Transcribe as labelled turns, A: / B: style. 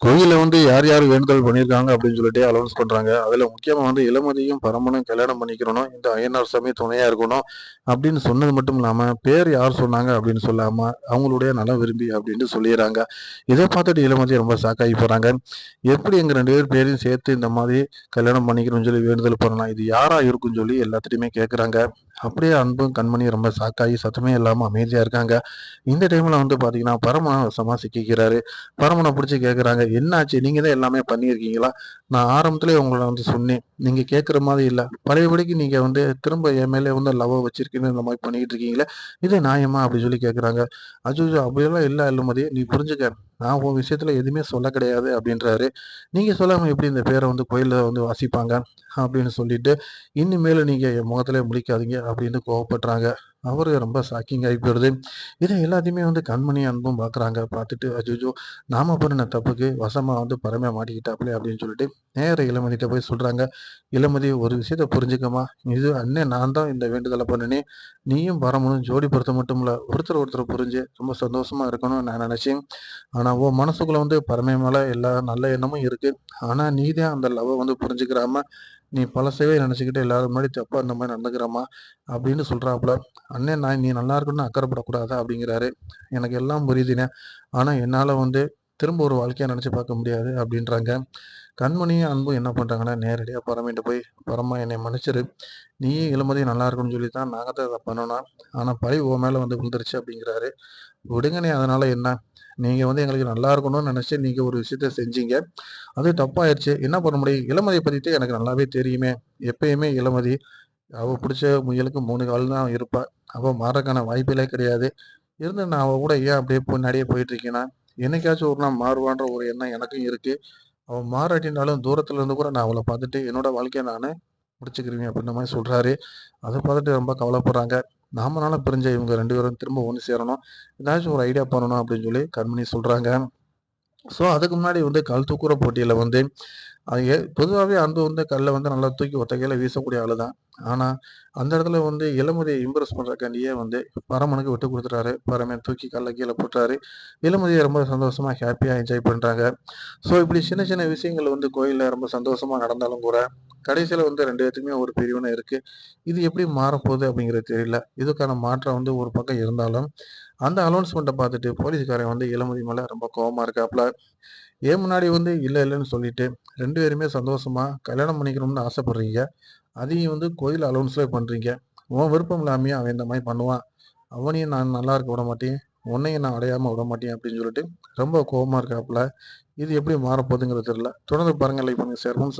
A: கோயில்ல வந்து யார் யார் வேண்டுதல் பண்ணியிருக்காங்க அப்படின்னு சொல்லிட்டு அலௌன்ஸ் பண்றாங்க. அதுல முக்கியமா வந்து இளமதியும் பரமனும் கல்யாணம் பண்ணிக்கிறணும். இந்த ஐயனார் சாமி துணையா இருக்கணும் அப்படின்னு சொன்னது மட்டும் இல்லாம, பேர் யார் சொன்னாங்க அப்படின்னு சொல்லாம, அவங்களுடைய நலம் விரும்பி அப்படின்னு சொல்லிர்றாங்க. இத பார்த்துட்டு இளமதி ரொம்ப ஷாக் ஆகி போறாங்க. எப்படி எங்க 2 பேர் பேரையும் சேர்த்து இந்த மாதிரி கல்யாணம் பண்ணிக்கணும்னு சொல்லி வேண்டுதல் பண்ணலாம். இது யாரா இருக்கும்னு சொல்லி எல்லாத்துட்டயுமே கேட்கறாங்க. அப்படியே அன்பும் கண்மணியும் ரொம்ப ஷாக் ஆகி சத்தமே இல்லாம அமைதியா இருக்காங்க. இந்த டைம்ல வந்து பார்த்தீங்கன்னா, பரம வசமா சிக்கிக்கிறாரு. பரமன புடிச்சு கேட்குறாங்க. "என்னாச்சு? நீங்க தான் எல்லாமே பண்ணியிருக்கீங்களா? நான் ஆரம்பத்திலேயே உங்கள வந்து சொன்னேன். நீங்க கேட்குற மாரி இல்ல. பழையபடிக்கு நீங்க வந்து திரும்ப என் மேல வந்து லவ்வ வச்சிருக்கீங்கன்னு இந்த மாரி பண்ணிட்டு இருக்கீங்களே! இது நியாயமா?" அப்டி சொல்லி கேட்குறாங்க. "அச்சச்சோ! அப்படியெல்லாம் இல்ல அருள்மதி. நீ புரிஞ்சுக்க. நான் உன் விஷயத்துல எதுவுமே சொல்ல கிடையாது" அப்படின்றாரு. "நீங்க சொல்லாம எப்படி இந்த பேர வந்து கோயில்ல வந்து வாசிப்பாங்க?" அப்படின்னு சொல்லிட்டு, "இனிமேலு நீங்க என் முகத்திலே முழிக்காதீங்க" அப்படின்னு கோவப்படுறாங்க. அவரு ரொம்ப ஷாக்கிங் ஆயி போயிருது. இத எல்லாத்தையுமே வந்து கண்மணியும், அன்பும் பார்க்குறாங்க. பார்த்துட்டு, "அச்சச்சோ! நாம பண்ணுன தப்புக்கு வசமா வந்து பரமே மாட்டிக்கிட்டாப்ளே" அப்படின்னு சொல்லிட்டு நேரா இளமதிட்ட போய் சொல்றாங்க. "இளமதி ஒரு விஷயத்த புரிஞ்சுக்கம்மா. இது அண்ணன் நான் தான் இந்த வேண்டுதல பண்ணுனேன். நீயும் பரமனும் ஜோடி பொருத்தம் மட்டும் இல்ல, ஒருத்தர் ஒருத்தர் புரிஞ்சு ரொம்ப சந்தோஷமா இருக்கணும்னு நான் நெனச்சேன். ஆனா உன் மனசுக்குள்ள வந்து பரமே மேல எல்லா நல்ல எண்ணமும் இருக்கு. ஆனா நீ தான் அந்த லவ்வ வந்து புரிஞ்சுக்கிறாம, நீ பழசவே நெனச்சுக்கிட்டு எல்லாரும் முன்னாடி தப்பா இந்த மாரி நடந்துக்கிறம்மா" அப்படின்னு சொல்றாப்புல. "அண்ணே நீ நல்லா இருக்கணும்னு அக்கறைப்படக்கூடாதா?" அப்படிங்கிறாரு. "எனக்கு எல்லாம் புரியுதுண்ணே. ஆனா என்னால வந்து திரும்ப ஒரு வாழ்க்கைய நெனச்சு பார்க்க முடியாது" அப்படின்றாங்க. கண்மணியும், அன்பும் என்ன பண்றாங்கன்னா, நேரடியா பரமேட்ட போய், "பரமா என்னைய மன்னிச்சிரு. நீயும் இளமதியும் நல்லா இருக்கணும்னு சொல்லி தான் நாங்க தான் இத பண்ணுனோம். ஆனா பழி உன் மேல வந்து விழுந்துருச்சு" அப்படிங்கிறாரு. "விடுங்கண்ணே அதனால என்ன? நீங்க வந்து எங்களுக்கு நல்லா இருக்கணும்னு நெனச்சு நீங்க ஒரு விஷயத்த செஞ்சீங்க. அது தப்பாயிருச்சு. என்ன பண்ண முடியும்? இளமதிய பத்தி எனக்கு நல்லாவே தெரியுமே. எப்பயுமே இளமதி அவ புடிச்ச முயலுக்கு 3 கால் தான் இருப்பா. அவ மாறுறக்கான வாய்ப்புகளே கிடையாது. இருந்தும் நான் அவ கூட ஏன் அப்படியே பின்னாடியே போயிட்டுருக்கேன்னா, என்னைக்காச்சும் ஒரு நாள் மாறுவான்ற ஒரு எண்ணம் எனக்கும் இருக்கு. அவ மாறாட்டினாலும் தூரத்துல இருந்து கூட நான் அவள பார்த்துட்டு என்னோட வாழ்க்கைய நானு முடிச்சுக்கிருவேன் அப்படின்ற மாரி சொல்றாரு. அத பார்த்துட்டு ரொம்ப கவலைப்படுறாங்க. நாமனால பிரிஞ்ச இவங்க 2 பேரும் திரும்ப ஒண்ணு சேரணும். ஏதாச்சும் ஒரு ஐடியா பண்ணணும் அப்படின்னு சொல்லி கண்மணி சொல்றாங்க. அதுக்கு முன்னாடி வந்து கல் தூக்குற போட்டியில வந்து அது பொதுவாவே அன்பு வந்து கல்ல வந்து நல்லா தூக்கி ஒத்த கையில வீசக்கூடிய ஆளு தான். ஆனா, அந்த இடத்துல வந்து இளமதிய இம்ப்ரெஸ் பண்றதுக்காண்டியே வந்து பரமனுக்கு விட்டுக் குடுத்துட்டாரு. பரமன் தூக்கி கல்ல கீழ போட்டாரு. இளமதிய ரொம்ப சந்தோஷமா, ஹேப்பியா என்ஜாய் பண்றாங்க. இப்படி சின்ன சின்ன விஷயங்கள் வந்து கோயில்ல ரொம்ப சந்தோஷமா நடந்தாலும் கூட, கடைசியில வந்து 2 பேத்துக்குமே ஒரு பிரிவினை இருக்கு. இது எப்படி மாறப்போகுது அப்படிங்கிறது தெரியல. இதுக்கான மாற்றம் வந்து ஒரு பக்கம் இருந்தாலும், அந்த அனௌன்ஸ்மெண்ட்ட பார்த்துட்டு போலீஸ்காரன் வந்து இளமதி மேல ரொம்ப கோவமா இருக்காப்ல. ஏன் முன்னாடி வந்து இல்ல இல்லன்னு சொல்லிட்டு 2 பேருமே சந்தோஷமா கல்யாணம் பண்ணிக்கணும்னு ஆசைப்படுறீங்க. அதையும் வந்து கோயில் அலோன்ஸ்ல பண்றீங்க. உன் விருப்பம் இல்லாமயே அவன் இந்த மாரி பண்ணுவான். அவனையும் நான் நல்லா இருக்க விட மாட்டேன். உன்னையும் நான் அடையாம விட மாட்டேன் அப்படின்னு சொல்லிட்டு ரொம்ப கோவமா இருக்காப்புல. இது எப்படி மாறப்போகுதுங்கிறது தெரியல. தொடர்ந்து பாருங்க. லைக் பண்ணுங்க. ஷேர் பண்ணுங்க.